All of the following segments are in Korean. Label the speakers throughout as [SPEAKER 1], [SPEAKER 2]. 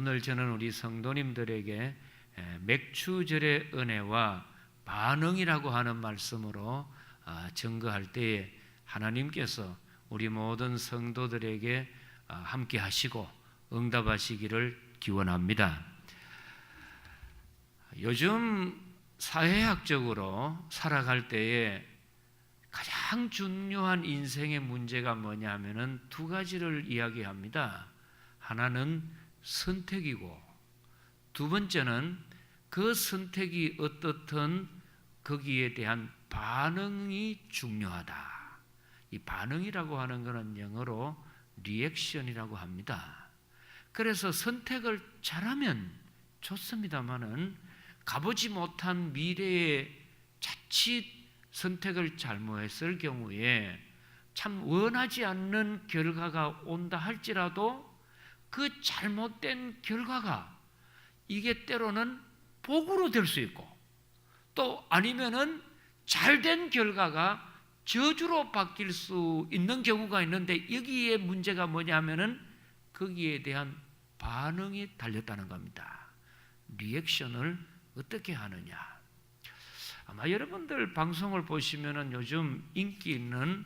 [SPEAKER 1] 오늘 저는 우리 성도님들에게 맥추절의 은혜와 반응이라고 하는 말씀으로 증거할 때에 하나님께서 우리 모든 성도들에게 함께 하시고 응답하시기를 기원합니다. 요즘 사회학적으로 살아갈 때에 가장 중요한 인생의 문제가 뭐냐 하면은 두 가지를 이야기합니다. 하나는 선택이고 두 번째는 그 선택이 어떻든 거기에 대한 반응이 중요하다. 이 반응이라고 하는 것은 영어로 리액션이라고 합니다. 그래서 선택을 잘하면 좋습니다만은 가보지 못한 미래에 자칫 선택을 잘못했을 경우에 참 원하지 않는 결과가 온다 할지라도 그 잘못된 결과가 이게 때로는 복으로 될 수 있고 또 아니면은 잘된 결과가 저주로 바뀔 수 있는 경우가 있는데 여기에 문제가 뭐냐면은 거기에 대한 반응이 달렸다는 겁니다. 리액션을 어떻게 하느냐. 아마 여러분들 방송을 보시면은 요즘 인기 있는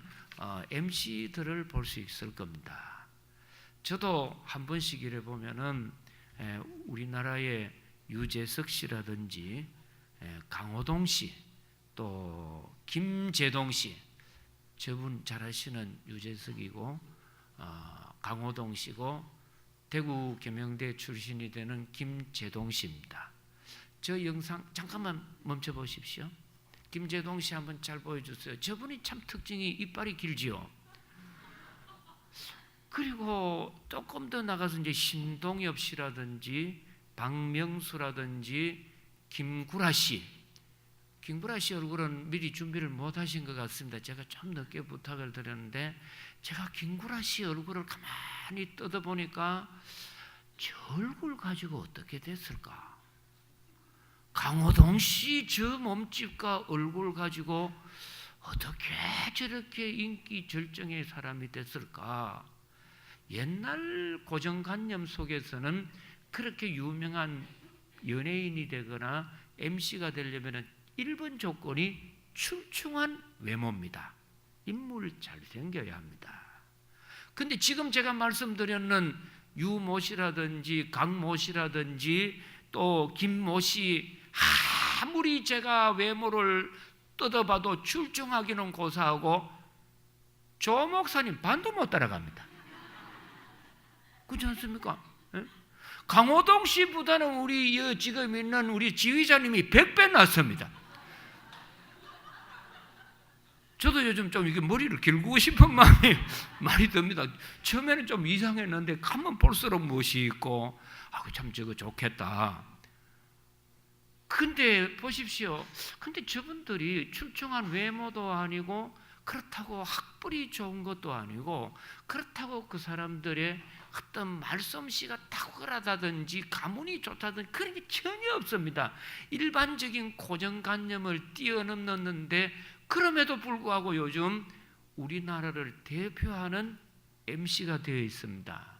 [SPEAKER 1] MC들을 볼 수 있을 겁니다. 저도 한 번씩 이래 보면은 우리나라의 유재석 씨라든지 강호동 씨, 또 김재동 씨, 저분 잘 아시는 유재석이고 강호동 씨고 대구 계명대 출신이 되는 김재동 씨입니다. 저 영상 잠깐만 멈춰 보십시오. 김재동 씨 한번 잘 보여주세요. 저분이 참 특징이 이빨이 길지요. 그리고 조금 더 나가서 이제 신동엽 씨라든지 박명수라든지 김구라 씨 얼굴은 미리 준비를 못 하신 것 같습니다. 제가 좀 늦게 부탁을 드렸는데 제가 김구라 씨 얼굴을 가만히 뜯어보니까 저 얼굴 가지고 어떻게 됐을까? 강호동 씨 저 몸집과 얼굴 가지고 어떻게 저렇게 인기 절정의 사람이 됐을까? 옛날 고정관념 속에서는 그렇게 유명한 연예인이 되거나 MC가 되려면 1번 조건이 출중한 외모입니다. 인물 잘생겨야 합니다. 근데 지금 제가 말씀드렸는 유모 씨라든지 강모 씨라든지 또 김모 씨 아무리 제가 외모를 뜯어봐도 출중하기는 고사하고 조 목사님 반도 못 따라갑니다. 그렇지 않습니까? 예? 강호동 씨보다는 우리 지금 있는 우리 지휘자님이 100배 낫습니다. 저도 요즘 좀 이게 머리를 길고 싶은 마음이 많이 듭니다. 처음에는 좀 이상했는데 가면 볼수록 멋있고 참 저거 좋겠다. 근데 보십시오. 근데 저분들이 출중한 외모도 아니고 그렇다고 학벌이 좋은 것도 아니고 그렇다고 그 사람들의 어떤 말솜씨가 탁월하다든지 가문이 좋다든지 그런 게 전혀 없습니다. 일반적인 고정관념을 뛰어넘는데 그럼에도 불구하고 요즘 우리나라를 대표하는 MC가 되어 있습니다.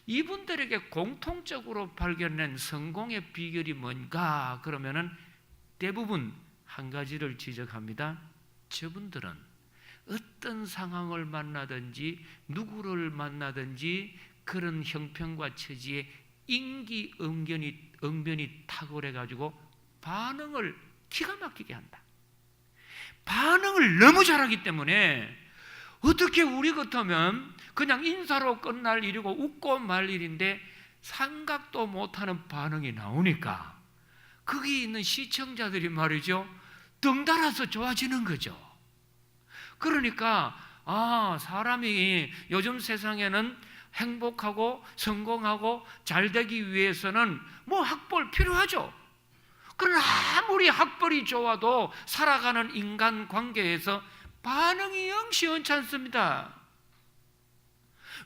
[SPEAKER 1] 이분들에게 공통적으로 발견된 성공의 비결이 뭔가 그러면은 대부분 한 가지를 지적합니다. 저분들은 어떤 상황을 만나든지 누구를 만나든지 그런 형편과 처지에 임기응변이 탁월해 가지고 반응을 기가 막히게 한다. 반응을 너무 잘하기 때문에 어떻게 우리 같으면 그냥 인사로 끝날 일이고 웃고 말 일인데 생각도 못하는 반응이 나오니까 거기 있는 시청자들이 말이죠 덩달아서 좋아지는 거죠. 그러니까 사람이 요즘 세상에는 행복하고 성공하고 잘되기 위해서는 뭐 학벌 필요하죠. 그러나 아무리 학벌이 좋아도 살아가는 인간관계에서 반응이 영 시원치 않습니다.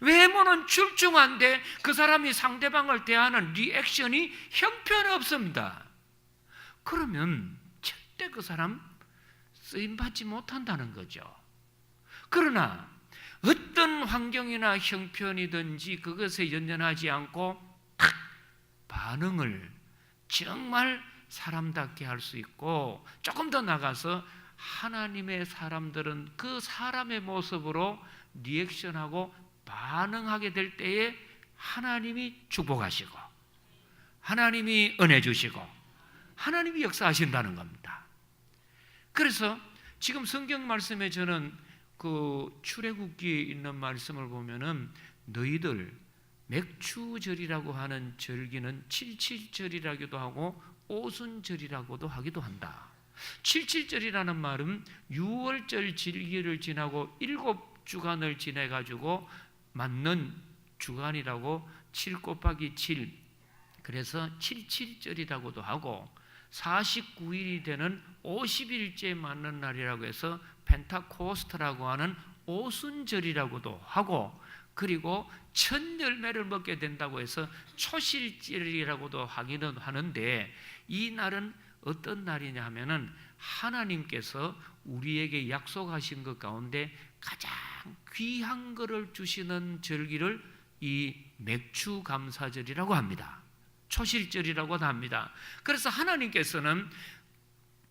[SPEAKER 1] 외모는 출중한데 그 사람이 상대방을 대하는 리액션이 형편없습니다. 그러면 절대 그 사람 쓰임받지 못한다는 거죠. 그러나 어떤 환경이나 형편이든지 그것에 연연하지 않고 반응을 정말 사람답게 할 수 있고, 조금 더 나가서 하나님의 사람들은 그 사람의 모습으로 리액션하고 반응하게 될 때에 하나님이 축복하시고 하나님이 은혜 주시고 하나님이 역사하신다는 겁니다. 그래서 지금 성경 말씀에 저는 그 출애굽기에 있는 말씀을 보면은 너희들 맥추절이라고 하는 절기는 칠칠절이라고도 하고 오순절이라고도 하기도 한다. 칠칠절이라는 말은 6월절 절기를 지나고 7주간을 지내 가지고 맞는 주간이라고 7 곱하기 7, 그래서 칠칠절이라고도 하고 49일이 되는 50일째 맞는 날이라고 해서 펜타코스트라고 하는 오순절이라고도 하고, 그리고 첫 열매를 먹게 된다고 해서 초실절이라고도 하기는 하는데, 이 날은 어떤 날이냐 하면은 하나님께서 우리에게 약속하신 것 가운데 가장 귀한 것을 주시는 절기를 이 맥추감사절이라고 합니다. 초실절이라고도 합니다. 그래서 하나님께서는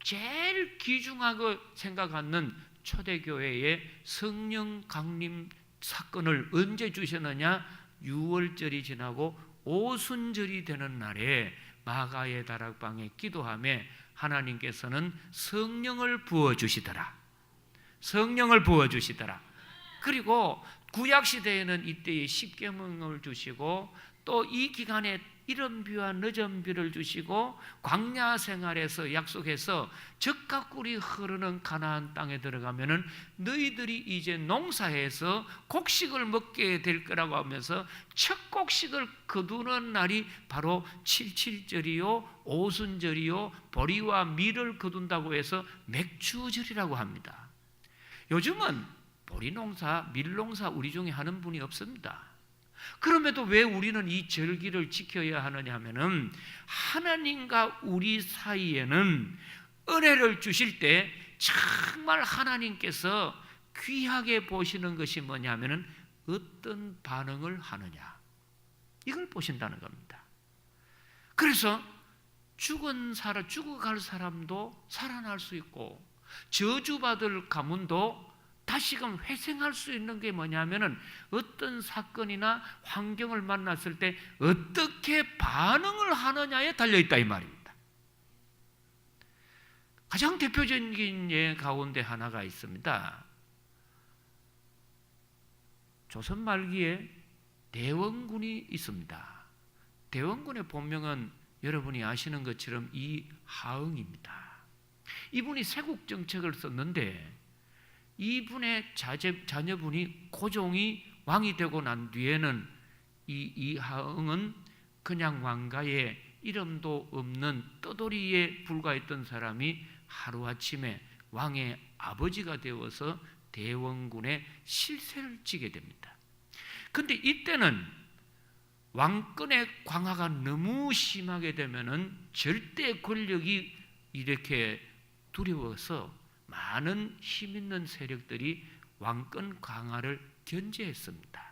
[SPEAKER 1] 제일 귀중하고 생각하는 초대교회의 성령 강림 사건을 언제 주셨느냐? 6월절이 지나고 오순절이 되는 날에 마가의 다락방에 기도하며 하나님께서는 성령을 부어주시더라. 성령을 부어주시더라. 그리고 구약시대에는 이때에 십계명을 주시고 또 이 기간에 이른비와 늦은비를 주시고 광야 생활에서 약속해서 젖과 꿀이 흐르는 가나안 땅에 들어가면은 너희들이 이제 농사해서 곡식을 먹게 될 거라고 하면서 첫 곡식을 거두는 날이 바로 칠칠절이요 오순절이요 보리와 밀을 거둔다고 해서 맥추절이라고 합니다. 요즘은 보리 농사, 밀 농사 우리 중에 하는 분이 없습니다. 그럼에도 왜 우리는 이 절기를 지켜야 하느냐 하면은 하나님과 우리 사이에는 은혜를 주실 때 정말 하나님께서 귀하게 보시는 것이 뭐냐 하면은 어떤 반응을 하느냐, 이걸 보신다는 겁니다. 그래서 죽어갈 사람도 살아날 수 있고 저주받을 가문도 다시금 회생할 수 있는 게 뭐냐면은 어떤 사건이나 환경을 만났을 때 어떻게 반응을 하느냐에 달려있다 이 말입니다. 가장 대표적인 예 가운데 하나가 있습니다. 조선 말기에 대원군이 있습니다. 대원군의 본명은 여러분이 아시는 것처럼 이하응입니다. 이분이 세국정책을 썼는데 이분의 자녀분이 고종이 왕이 되고 난 뒤에는 이하응은 그냥 왕가에 이름도 없는 떠돌이에 불과했던 사람이 하루아침에 왕의 아버지가 되어서 대원군의 실세를 지게 됩니다. 그런데 이때는 왕권의 강화가 너무 심하게 되면은 절대 권력이 이렇게 두려워서 많은 힘 있는 세력들이 왕권 강화를 견제했습니다.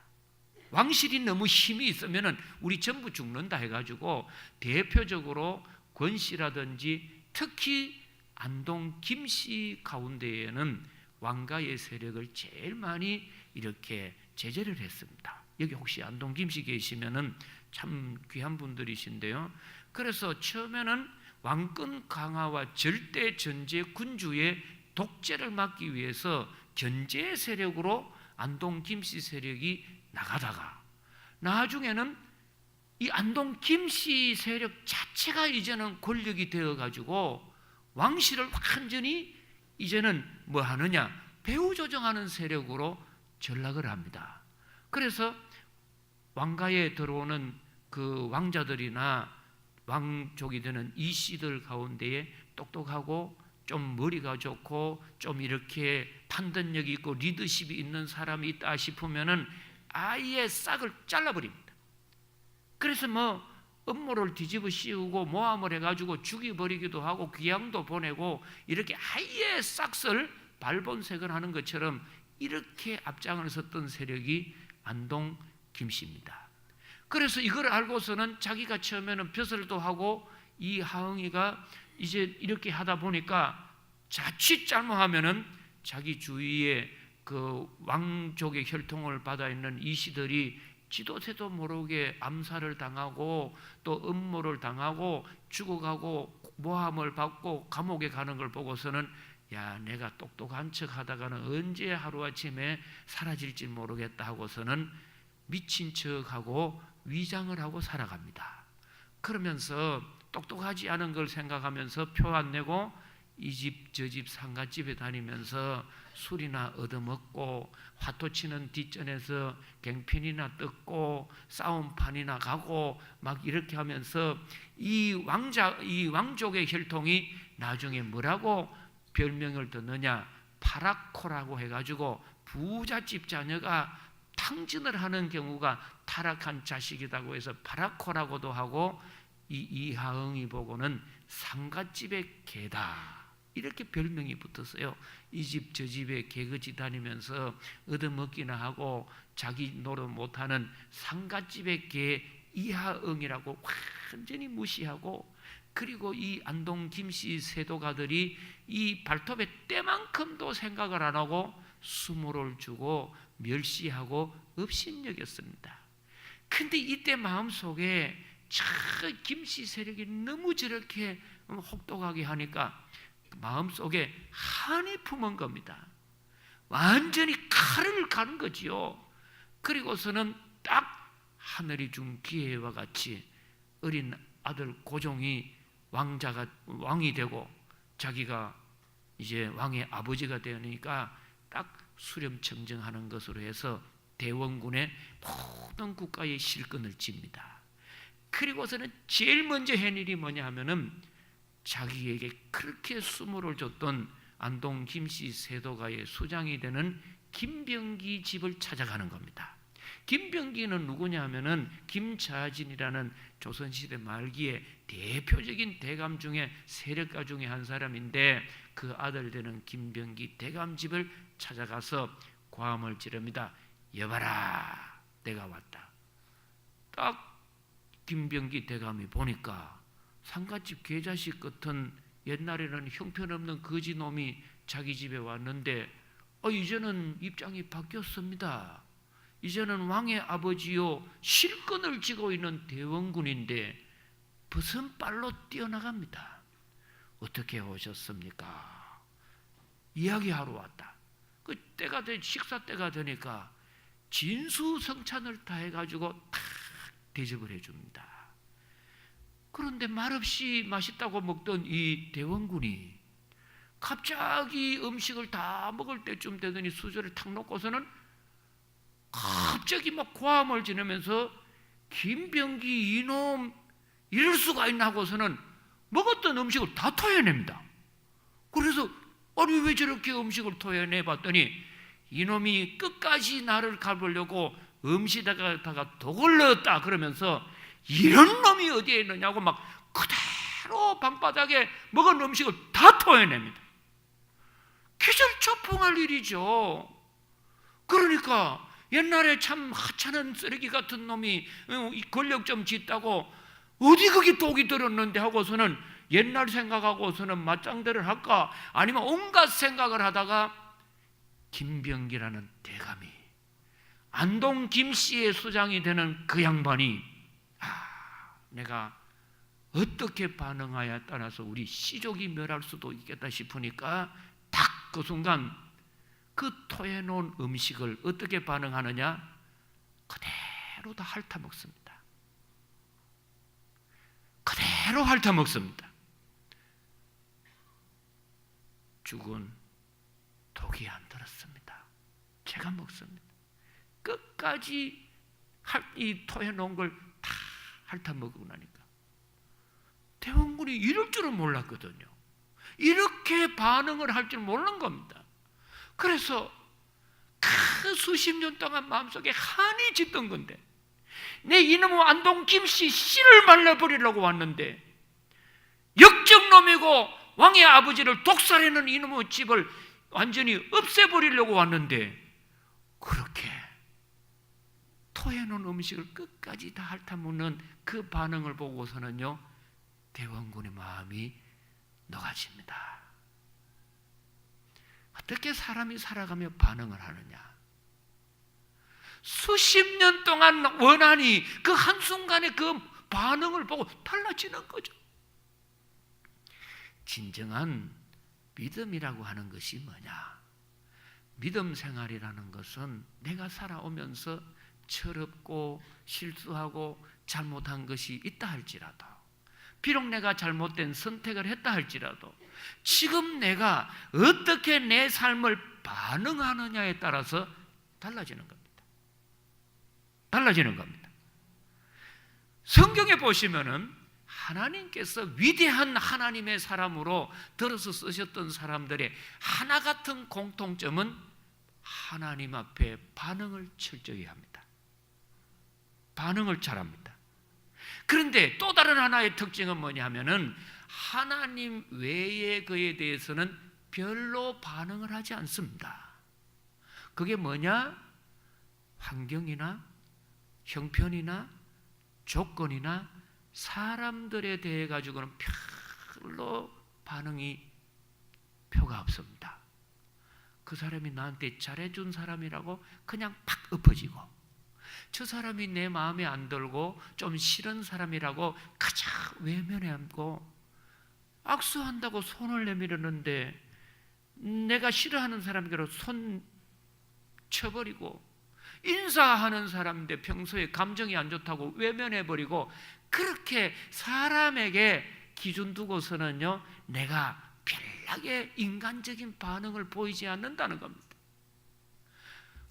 [SPEAKER 1] 왕실이 너무 힘이 있으면 우리 전부 죽는다 해가지고 대표적으로 권씨라든지 특히 안동 김씨 가운데에는 왕가의 세력을 제일 많이 이렇게 제재를 했습니다. 여기 혹시 안동 김씨 계시면은 참 귀한 분들이신데요. 그래서 처음에는 왕권 강화와 절대 전제 군주의 독재를 막기 위해서 견제 세력으로 안동 김씨 세력이 나가다가 나중에는 이 안동 김씨 세력 자체가 이제는 권력이 되어 가지고 왕실을 완전히 이제는 뭐 하느냐, 배후 조정하는 세력으로 전락을 합니다. 그래서 왕가에 들어오는 그 왕자들이나 왕족이 되는 이씨들 가운데에 똑똑하고 좀 머리가 좋고 좀 이렇게 판단력이 있고 리더십이 있는 사람이 있다 싶으면은 아예 싹을 잘라버립니다. 그래서 뭐 업무를 뒤집어 씌우고 모함을 해가지고 죽여버리기도 하고 귀양도 보내고 이렇게 아예 싹을 발본색을 하는 것처럼 이렇게 앞장을 섰던 세력이 안동 김씨입니다. 그래서 이걸 알고서는 자기가 처음에는 벼슬도 하고, 이 하응이가 이제 이렇게 하다 보니까 자칫 잘못하면은 자기 주위에 그 왕족의 혈통을 받아 있는 이씨들이 지도새도 모르게 암살을 당하고 또 음모를 당하고 죽어가고 모함을 받고 감옥에 가는 걸 보고서는, 야, 내가 똑똑한 척 하다가는 언제 하루아침에 사라질지 모르겠다 하고서는 미친 척하고 위장을 하고 살아갑니다. 그러면서 똑똑하지 않은 걸 생각하면서 표 안 내고 이 집 저 집 상갓집에 다니면서 술이나 얻어먹고 화토치는 뒷전에서 갱핀이나 뜯고 싸움판이나 가고 막 이렇게 하면서 이 왕족의 혈통이 나중에 뭐라고 별명을 듣느냐, 파라코라고 해가지고 부잣집 자녀가 탕진을 하는 경우가 타락한 자식이라고 해서 파라코라고도 하고, 이 이하응이 보고는 상갓집의 개다 이렇게 별명이 붙었어요. 이 집 저 집에 개그지 다니면서 얻어먹기나 하고 자기 노릇 못하는 상갓집의 개 이하응이라고 완전히 무시하고, 그리고 이 안동 김씨 세도가들이 이 발톱의 때만큼도 생각을 안 하고 수모를 주고 멸시하고 업신여겼습니다. 근데 이때 마음속에 저 김씨 세력이 너무 저렇게 혹독하게 하니까 마음속에 한이 품은 겁니다. 완전히 칼을 가는 거지요. 그리고서는 딱 하늘이 준 기회와 같이 어린 아들 고종이 왕이 되고 자기가 이제 왕의 아버지가 되니까 딱 수렴청정하는 것으로 해서 대원군의 모든 국가의 실권을 쥡니다. 그리고서는 제일 먼저 한 일이 뭐냐 하면은 자기에게 그렇게 수모를 줬던 안동 김씨 세도가의 수장이 되는 김병기 집을 찾아가는 겁니다. 김병기는 누구냐 하면은 김자진이라는 조선시대 말기에 대표적인 대감 중에 세력가 중에 한 사람인데, 그 아들 되는 김병기 대감 집을 찾아가서 고함을 지릅니다. 여봐라, 내가 왔다. 딱 김병기 대감이 보니까 상갓집 개자식 같은 옛날에는 형편없는 거지놈이 자기 집에 왔는데 이제는 입장이 바뀌었습니다. 이제는 왕의 아버지요 실권을 쥐고 있는 대원군인데 무슨 빨로 뛰어나갑니다. 어떻게 오셨습니까? 이야기하러 왔다. 그 때가 식사 때가 되니까 진수성찬을 다 해가지고 탁 대접을 해줍니다. 그런데 말없이 맛있다고 먹던 이 대원군이 갑자기 음식을 다 먹을 때쯤 되더니 수저를 탁 놓고서는 갑자기 막 고함을 지르면서 김병기 이놈 이럴 수가 있나 하고서는 먹었던 음식을 다 토해냅니다. 그래서 아니 왜 저렇게 음식을 토해내 봤더니 이놈이 끝까지 나를 가보려고 음식에다가 독을 넣었다 그러면서 이런 놈이 어디에 있느냐고 막 그대로 방바닥에 먹은 음식을 다 토해냅니다. 기절초풍할 일이죠. 그러니까 옛날에 참 하찮은 쓰레기 같은 놈이 권력 좀 짓다고 어디 거기 독이 들었는데 하고서는 옛날 생각하고서는 맞짱대를 할까 아니면 온갖 생각을 하다가 김병기라는 대감이 안동 김씨의 수장이 되는 그 양반이 내가 어떻게 반응하여에 따라서 우리 시족이 멸할 수도 있겠다 싶으니까 딱 그 순간 그 토해놓은 음식을 어떻게 반응하느냐? 그대로 다 핥아먹습니다. 그대로 핥아먹습니다. 죽은 독이 안 들었습니다. 제가 먹습니다. 끝까지 이 토해놓은 걸 다 핥아먹고 나니까 대원군이 이럴 줄은 몰랐거든요. 이렇게 반응을 할 줄 모르는 겁니다. 그래서 그 수십 년 동안 마음속에 한이 짙던 건데 내 이놈의 안동 김씨 씨를 말려버리려고 왔는데 역적놈이고 왕의 아버지를 독살하는 이놈의 집을 완전히 없애버리려고 왔는데 그렇게 토해놓은 음식을 끝까지 다 핥아먹는 그 반응을 보고서는요, 대원군의 마음이 녹아집니다. 어떻게 사람이 살아가며 반응을 하느냐? 수십 년 동안 원한이 그 한순간에 그 반응을 보고 달라지는 거죠. 진정한 믿음이라고 하는 것이 뭐냐? 믿음 생활이라는 것은 내가 살아오면서 철없고 실수하고 잘못한 것이 있다 할지라도, 비록 내가 잘못된 선택을 했다 할지라도 지금 내가 어떻게 내 삶을 반응하느냐에 따라서 달라지는 겁니다. 달라지는 겁니다. 성경에 보시면은 하나님께서 위대한 하나님의 사람으로 들어서 쓰셨던 사람들의 하나 같은 공통점은 하나님 앞에 반응을 철저히 합니다. 반응을 잘합니다. 그런데 또 다른 하나의 특징은 뭐냐면은 하나님 외에 그에 대해서는 별로 반응을 하지 않습니다. 그게 뭐냐? 환경이나 형편이나 조건이나 사람들에 대해 가지고는 별로 반응이 표가 없습니다. 그 사람이 나한테 잘해준 사람이라고 그냥 팍 엎어지고, 저 사람이 내 마음에 안 들고 좀 싫은 사람이라고 가장 외면해 안고, 악수한다고 손을 내밀었는데 내가 싫어하는 사람에게로 손 쳐버리고, 인사하는 사람인데 평소에 감정이 안 좋다고 외면해버리고, 그렇게 사람에게 기준 두고서는요, 내가 별나게 인간적인 반응을 보이지 않는다는 겁니다.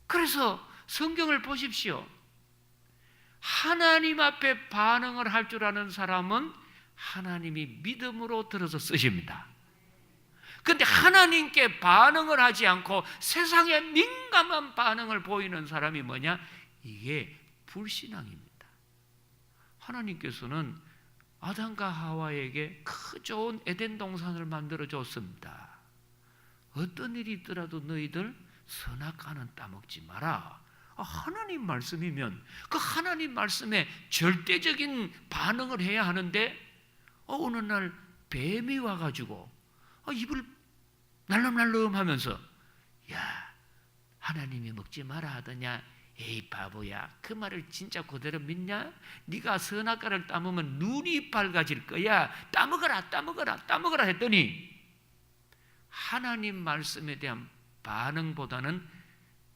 [SPEAKER 1] 그래서 성경을 보십시오. 하나님 앞에 반응을 할 줄 아는 사람은 하나님이 믿음으로 들어서 쓰십니다. 그런데 하나님께 반응을 하지 않고 세상에 민감한 반응을 보이는 사람이 뭐냐? 이게 불신앙입니다. 하나님께서는 아담과 하와에게 그 좋은 에덴 동산을 만들어 줬습니다. 어떤 일이 있더라도 너희들 선악과는 따먹지 마라. 하나님 말씀이면 그 하나님 말씀에 절대적인 반응을 해야 하는데, 어느 날 뱀이 와가지고 입을 날름날름 하면서, 야, 하나님이 먹지 마라 하더냐? 에이 바보야, 그 말을 진짜 그대로 믿냐? 네가 선악과를 따먹으면 눈이 밝아질 거야. 따먹어라 따먹어라 따먹어라 했더니 하나님 말씀에 대한 반응보다는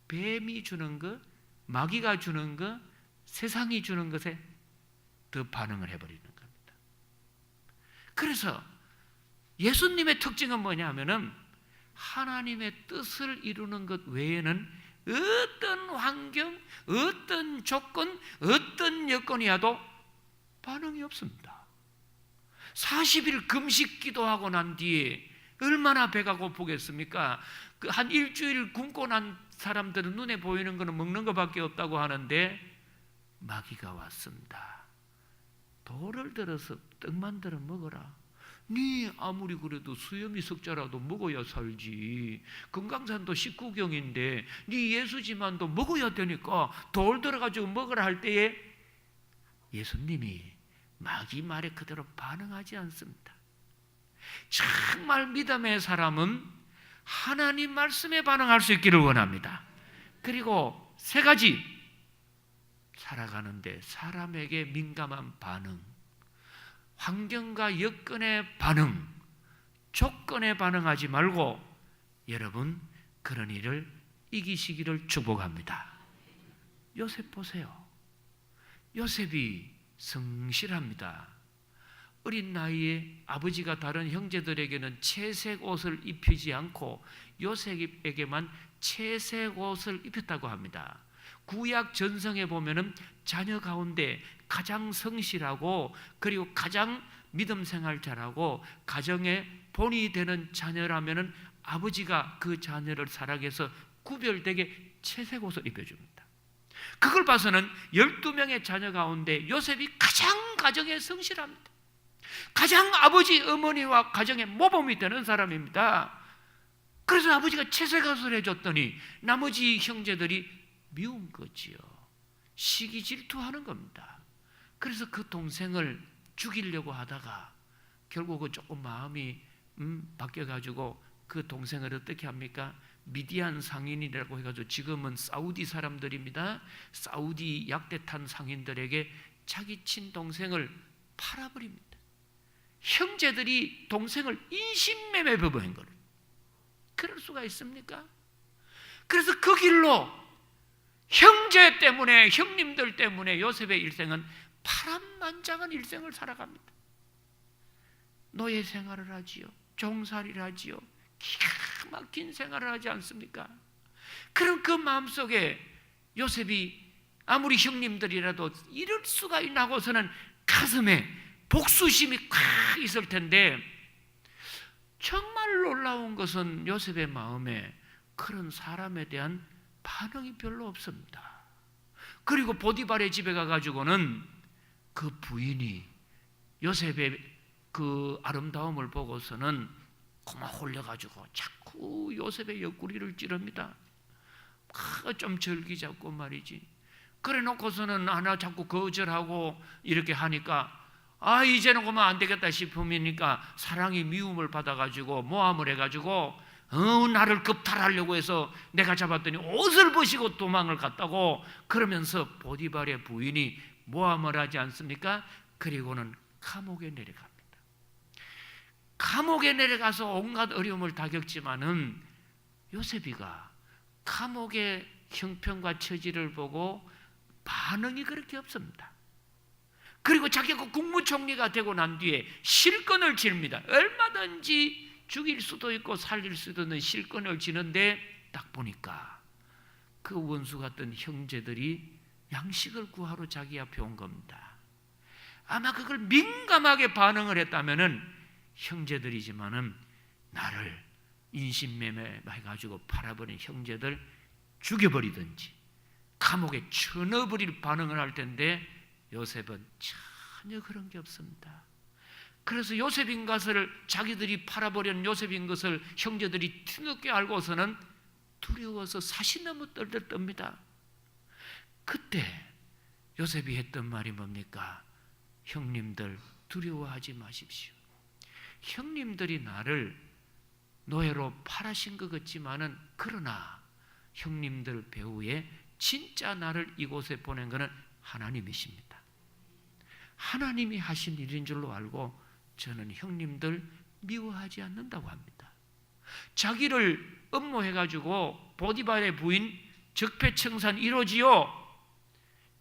[SPEAKER 1] 뱀이 주는 것, 마귀가 주는 것, 세상이 주는 것에 더 반응을 해버리는 겁니다. 그래서 예수님의 특징은 뭐냐 하면은 하나님의 뜻을 이루는 것 외에는 어떤 환경, 어떤 조건, 어떤 여건이 와도 반응이 없습니다. 40일 금식 기도하고 난 뒤에 얼마나 배가 고프겠습니까? 한 일주일 굶고 난 사람들은 눈에 보이는 것은 먹는 것밖에 없다고 하는데, 마귀가 왔습니다. 돌을 들어서 떡 만들어 먹어라. 네 아무리 그래도 수염이 석자라도 먹어야 살지. 금강산도 식구경인데 네 예수지만도 먹어야 되니까 돌 들어가지고 먹으라 할 때에 예수님이 마귀 말에 그대로 반응하지 않습니다. 정말 믿음의 사람은 하나님 말씀에 반응할 수 있기를 원합니다. 그리고 세 가지, 살아가는데 사람에게 민감한 반응, 환경과 여건에 반응, 조건에 반응하지 말고 여러분 그런 일을 이기시기를 축복합니다. 요셉 보세요. 요셉이 성실합니다. 어린 나이에 아버지가 다른 형제들에게는 채색 옷을 입히지 않고 요셉에게만 채색 옷을 입혔다고 합니다. 구약 전성에 보면은 자녀 가운데 가장 성실하고 그리고 가장 믿음 생활 잘하고 가정의 본이 되는 자녀라면은 아버지가 그 자녀를 사랑해서 구별되게 채색 옷을 입혀줍니다. 그걸 봐서는 12명의 자녀 가운데 요셉이 가장 가정에 성실합니다. 가장 아버지 어머니와 가정의 모범이 되는 사람입니다. 그래서 아버지가 채색 옷을 해줬더니 나머지 형제들이 미운 거지요. 시기 질투하는 겁니다. 그래서 그 동생을 죽이려고 하다가 결국은 조금 마음이 바뀌어가지고 그 동생을 어떻게 합니까? 미디안 상인이라고 해가지고 지금은 사우디 사람들입니다. 사우디 약대탄 상인들에게 자기 친동생을 팔아버립니다. 형제들이 동생을 인신매매 범한 거예요. 그럴 수가 있습니까? 그래서 그 길로 형제 때문에, 형님들 때문에 요셉의 일생은 파란만장한 일생을 살아갑니다. 노예 생활을 하지요. 종살이를 하지요. 기가 막힌 생활을 하지 않습니까? 그럼 그 마음속에 요셉이 아무리 형님들이라도 이럴 수가 있나 하고서는 가슴에 복수심이 꽉 있을 텐데, 정말 놀라운 것은 요셉의 마음에 그런 사람에 대한 반응이 별로 없습니다. 그리고 보디발의 집에 가가지고는 그 부인이 요셉의 그 아름다움을 보고서는 고마 홀려가지고 자꾸 요셉의 옆구리를 찌릅니다. 좀 절기 잡고 말이지. 그래 놓고서는 하나 자꾸 거절하고 이렇게 하니까 이제는 그만 안 되겠다 싶으니까 사랑이 미움을 받아가지고 모함을 해가지고 나를 급탈하려고 해서 내가 잡았더니 옷을 벗이고 도망을 갔다고 그러면서 보디발의 부인이 모함을 하지 않습니까? 그리고는 감옥에 내려갑니다. 감옥에 내려가서 온갖 어려움을 다 겪지만은 요셉이가 감옥의 형편과 처지를 보고 반응이 그렇게 없습니다. 그리고 자기가 국무총리가 되고 난 뒤에 실권을 쥡니다. 얼마든지 죽일 수도 있고 살릴 수도 있는 실권을 쥐는데 딱 보니까 그 원수 같은 형제들이 양식을 구하러 자기 앞에 온 겁니다. 아마 그걸 민감하게 반응을 했다면은 형제들이지만은 나를 인신매매 해가지고 팔아버린 형제들 죽여버리든지 감옥에 쳐넣어버릴 반응을 할 텐데 요셉은 전혀 그런 게 없습니다. 그래서 요셉인 것을 자기들이 팔아버린 요셉인 것을 형제들이 뒤늦게 알고서는 두려워서 사시나무 떨듯 떱니다. 그때 요셉이 했던 말이 뭡니까? 형님들 두려워하지 마십시오. 형님들이 나를 노예로 팔아신 것 같지만은 그러나 형님들 배후에 진짜 나를 이곳에 보낸 것은 하나님이십니다. 하나님이 하신 일인 줄로 알고 저는 형님들 미워하지 않는다고 합니다. 자기를 음모해가지고 보디발의 부인 적폐청산 1호지요.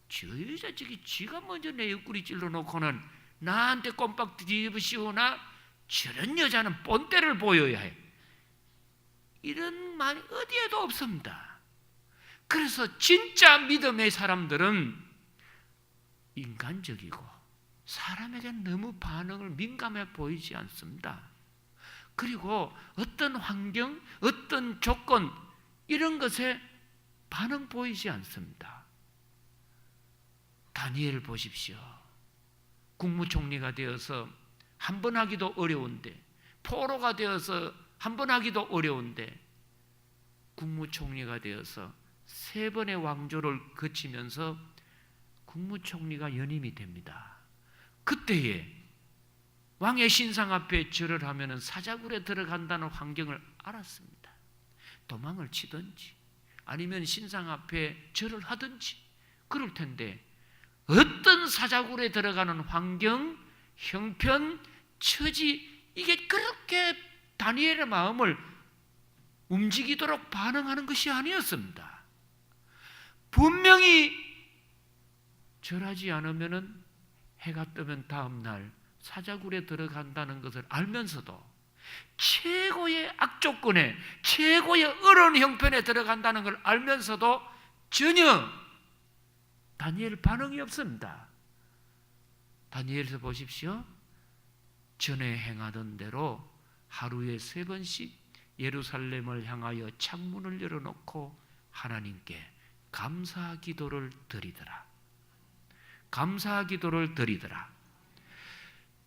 [SPEAKER 1] 저 여자 지가 먼저 내 옆구리 찔러놓고는 나한테 꼼빡 뒤집으시오나 저런 여자는 본때를 보여야 해. 이런 말이 어디에도 없습니다. 그래서 진짜 믿음의 사람들은 인간적이고 사람에게 너무 반응을 민감해 보이지 않습니다. 그리고 어떤 환경, 어떤 조건 이런 것에 반응 보이지 않습니다. 다니엘 보십시오. 국무총리가 되어서 한 번 하기도 어려운데, 포로가 되어서 한 번 하기도 어려운데 국무총리가 되어서 3번의 왕조를 거치면서 국무총리가 연임이 됩니다. 그때에 왕의 신상 앞에 절을 하면 사자굴에 들어간다는 환경을 알았습니다. 도망을 치든지 아니면 신상 앞에 절을 하든지 그럴 텐데 어떤 사자굴에 들어가는 환경, 형편, 처지 이게 그렇게 다니엘의 마음을 움직이도록 반응하는 것이 아니었습니다. 분명히 절하지 않으면 해가 뜨면 다음 날 사자굴에 들어간다는 것을 알면서도 최고의 악조건에 최고의 어려운 형편에 들어간다는 걸 알면서도 전혀 다니엘 반응이 없습니다. 다니엘에서 보십시오. 전에 행하던 대로 하루에 3번씩 예루살렘을 향하여 창문을 열어놓고 하나님께 감사 기도를 드리더라. 감사 기도를 드리더라.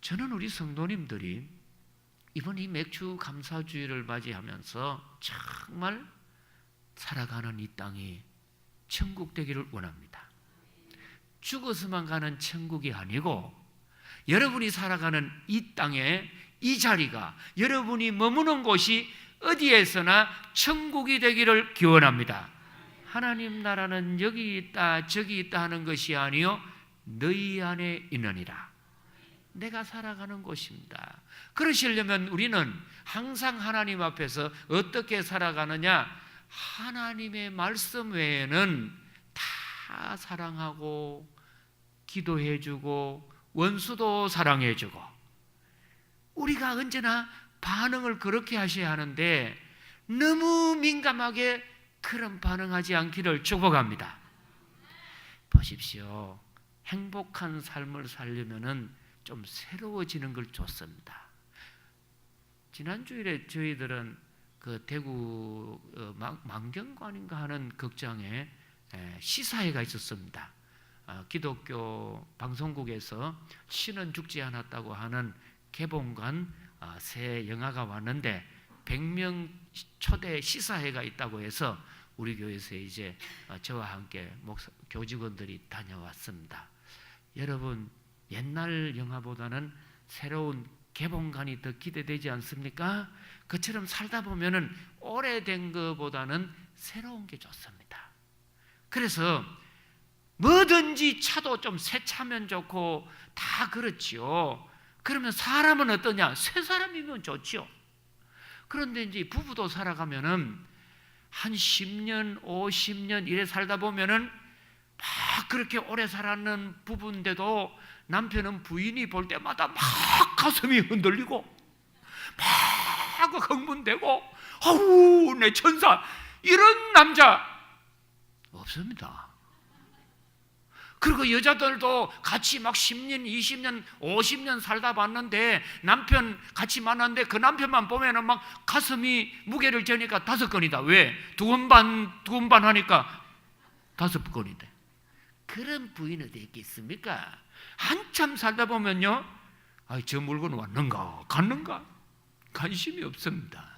[SPEAKER 1] 저는 우리 성도님들이 이번 이 맥주 감사주의를 맞이하면서 정말 살아가는 이 땅이 천국 되기를 원합니다. 죽어서만 가는 천국이 아니고 여러분이 살아가는 이 땅에 이 자리가 여러분이 머무는 곳이 어디에서나 천국이 되기를 기원합니다. 하나님 나라는 여기 있다 저기 있다 하는 것이 아니요 너희 안에 있느니라. 내가 살아가는 곳입니다. 그러시려면 우리는 항상 하나님 앞에서 어떻게 살아가느냐? 하나님의 말씀 외에는 다 사랑하고 기도해주고 원수도 사랑해주고, 우리가 언제나 반응을 그렇게 하셔야 하는데 너무 민감하게 그런 반응하지 않기를 축복합니다. 보십시오. 행복한 삶을 살려면은 좀 새로워지는 걸 좋습니다. 지난주일에 저희들은 그 대구 망경관인가 하는 극장에 시사회가 있었습니다. 기독교 방송국에서 신은 죽지 않았다고 하는 개봉관 새 영화가 왔는데 100명 초대 시사회가 있다고 해서 우리 교회에서 이제 저와 함께 교직원들이 다녀왔습니다. 여러분, 옛날 영화보다는 새로운 개봉관이 더 기대되지 않습니까? 그처럼 살다 보면은 오래된 것보다는 새로운 게 좋습니다. 그래서 뭐든지 차도 좀 새 차면 좋고 다 그렇지요. 그러면 사람은 어떠냐? 새 사람이면 좋지요. 그런데 이제 부부도 살아가면은 한 10년, 50년 이래 살다 보면은 막 그렇게 오래 살았는 부부인데도 남편은 부인이 볼 때마다 막 가슴이 흔들리고 막 흥분되고 아우 내 천사, 이런 남자 없습니다. 그리고 여자들도 같이 막 10년, 20년, 50년 살다 봤는데 남편 같이 만났는데 그 남편만 보면은 막 가슴이 무게를 재니까 5건이다. 왜? 2건 반 하니까 5건인데. 그런 부인 어디 있겠습니까? 한참 살다 보면요, 저 물건 왔는가 갔는가 관심이 없습니다.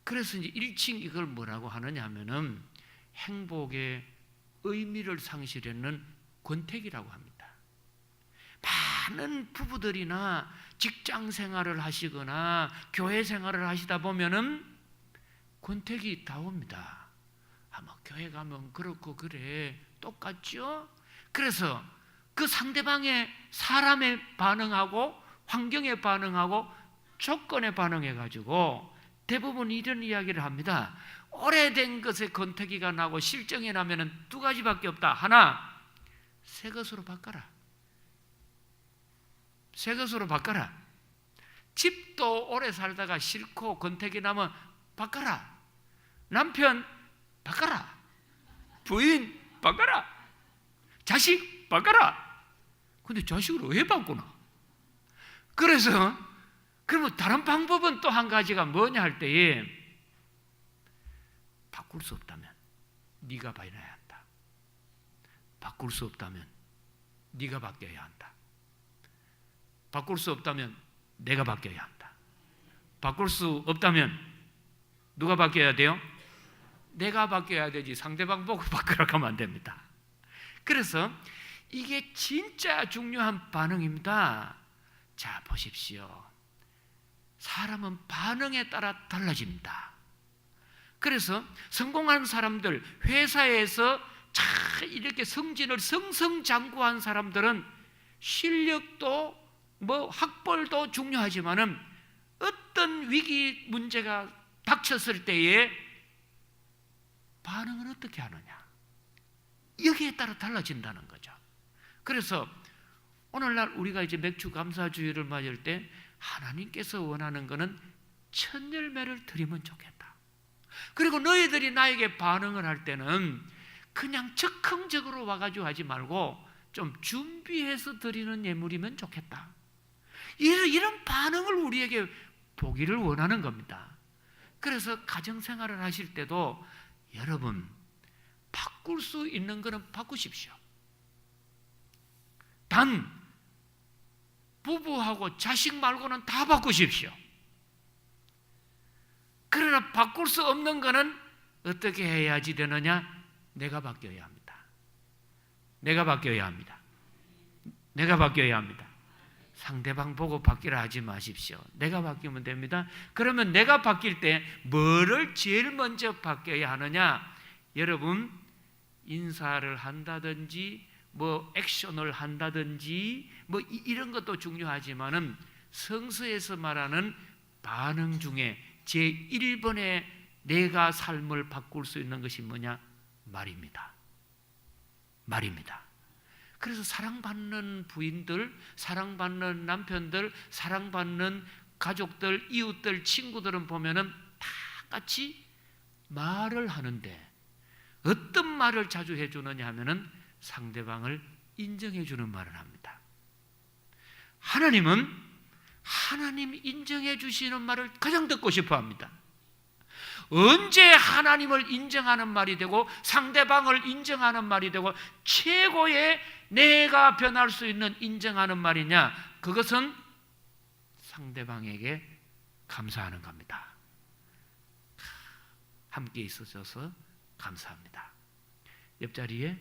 [SPEAKER 1] 그래서 이제 1층 이걸 뭐라고 하느냐 하면은 행복의 의미를 상실하는 권태기라고 합니다. 많은 부부들이나 직장 생활을 하시거나 교회 생활을 하시다 보면은 권태기 다 옵니다. 뭐 교회 가면 그렇고 그래 똑같죠? 그래서 그 상대방의 사람에 반응하고 환경에 반응하고 조건에 반응해 가지고 대부분 이런 이야기를 합니다. 오래된 것에 권태기가 나고 실정이 나면은 2가지밖에 없다. 하나, 새 것으로 바꿔라. 새 것으로 바꿔라. 집도 오래 살다가 싫고 권태기 나면 바꿔라. 남편 바꿔라. 부인 바꿔라. 자식 바꿔라. 근데 자식을 왜 바꾸나? 그래서 그러면 다른 방법은 또 한 가지가 뭐냐 할 때에 바꿀 수 없다면 네가 바꿔야 한다. 바꿀 수 없다면 네가 바뀌어야 한다. 바꿀 수 없다면 내가 바뀌어야 한다. 바꿀 수 없다면 누가 바뀌어야 돼요? 내가 바뀌어야 되지 상대방 보고 바꾸라고 하면 안 됩니다. 그래서 이게 진짜 중요한 반응입니다. 자, 보십시오. 사람은 반응에 따라 달라집니다. 그래서 성공한 사람들, 회사에서 잘 이렇게 성진을 승승장구한 사람들은 실력도 학벌도 중요하지만은 어떤 위기 문제가 닥쳤을 때에 반응은 어떻게 하느냐, 여기에 따라 달라진다는 거죠. 그래서 오늘날 우리가 이제 맥주 감사주일을 맞을 때 하나님께서 원하는 것은 첫 열매를 드리면 좋겠다. 그리고 너희들이 나에게 반응을 할 때는 그냥 즉흥적으로 와가지고 하지 말고 좀 준비해서 드리는 예물이면 좋겠다. 이런 반응을 우리에게 보기를 원하는 겁니다. 그래서 가정생활을 하실 때도 여러분 바꿀 수 있는 것은 바꾸십시오. 단 부부하고 자식 말고는 다 바꾸십시오. 그러나 바꿀 수 없는 것은 어떻게 해야지 되느냐? 내가 바뀌어야 합니다. 내가 바뀌어야 합니다. 내가 바뀌어야 합니다. 상대방 보고 바뀌라 하지 마십시오. 내가 바뀌면 됩니다. 그러면 내가 바뀔 때 뭐를 제일 먼저 바뀌어야 하느냐? 여러분, 인사를 한다든지 뭐 액션을 한다든지 뭐 이런 것도 중요하지만은 성서에서 말하는 반응 중에 제1번에 내가 삶을 바꿀 수 있는 것이 뭐냐? 말입니다. 말입니다. 그래서 사랑받는 부인들, 사랑받는 남편들, 사랑받는 가족들, 이웃들, 친구들은 보면은 다 같이 말을 하는데 어떤 말을 자주 해주느냐 하면은 상대방을 인정해주는 말을 합니다. 하나님은 하나님 인정해 주시는 말을 가장 듣고 싶어 합니다. 언제 하나님을 인정하는 말이 되고 상대방을 인정하는 말이 되고 최고의 내가 변할 수 있는 인정하는 말이냐? 그것은 상대방에게 감사하는 겁니다. 함께 있어줘서 감사합니다. 옆자리에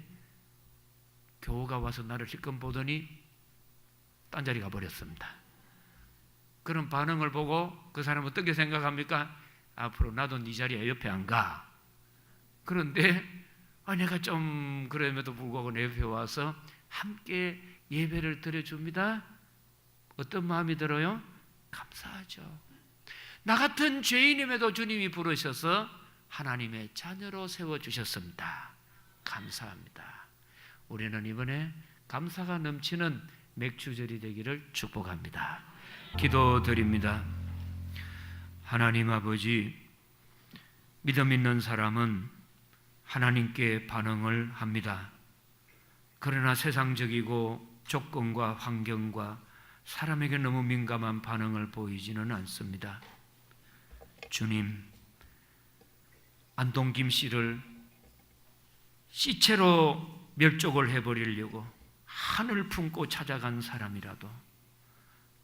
[SPEAKER 1] 교우가 와서 나를 실컷 보더니 딴 자리 가버렸습니다. 그런 반응을 보고 그 사람은 어떻게 생각합니까? 앞으로 나도 네 자리에 옆에 안 가. 그런데 내가 좀 그럼에도 불구하고 내 옆에 와서 함께 예배를 드려줍니다. 어떤 마음이 들어요? 감사하죠. 나 같은 죄인임에도 주님이 부르셔서 하나님의 자녀로 세워주셨습니다. 감사합니다. 우리는 이번에 감사가 넘치는 맥주절이 되기를 축복합니다. 기도드립니다. 하나님 아버지, 믿음 있는 사람은 하나님께 반응을 합니다. 그러나 세상적이고 조건과 환경과 사람에게 너무 민감한 반응을 보이지는 않습니다. 주님, 안동 김씨를 시체로 멸족을 해버리려고 한을 품고 찾아간 사람이라도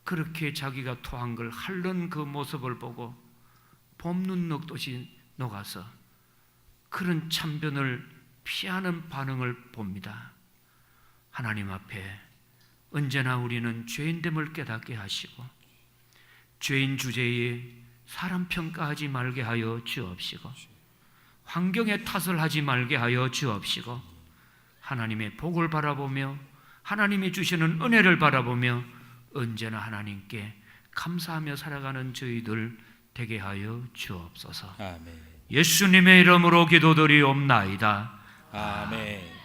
[SPEAKER 1] 그렇게 자기가 토한 걸 핥는 그 모습을 보고 봄눈 녹듯이 녹아서 그런 참변을 피하는 반응을 봅니다. 하나님 앞에 언제나 우리는 죄인됨을 깨닫게 하시고 죄인 주제에 사람 평가하지 말게 하여 주옵시고 환경의 탓을 하지 말게 하여 주옵시고 하나님의 복을 바라보며 하나님이 주시는 은혜를 바라보며 언제나 하나님께 감사하며 살아가는 저희들 되게 하여 주옵소서.
[SPEAKER 2] 아멘.
[SPEAKER 1] 예수님의 이름으로 기도드리옵나이다.
[SPEAKER 2] 아멘.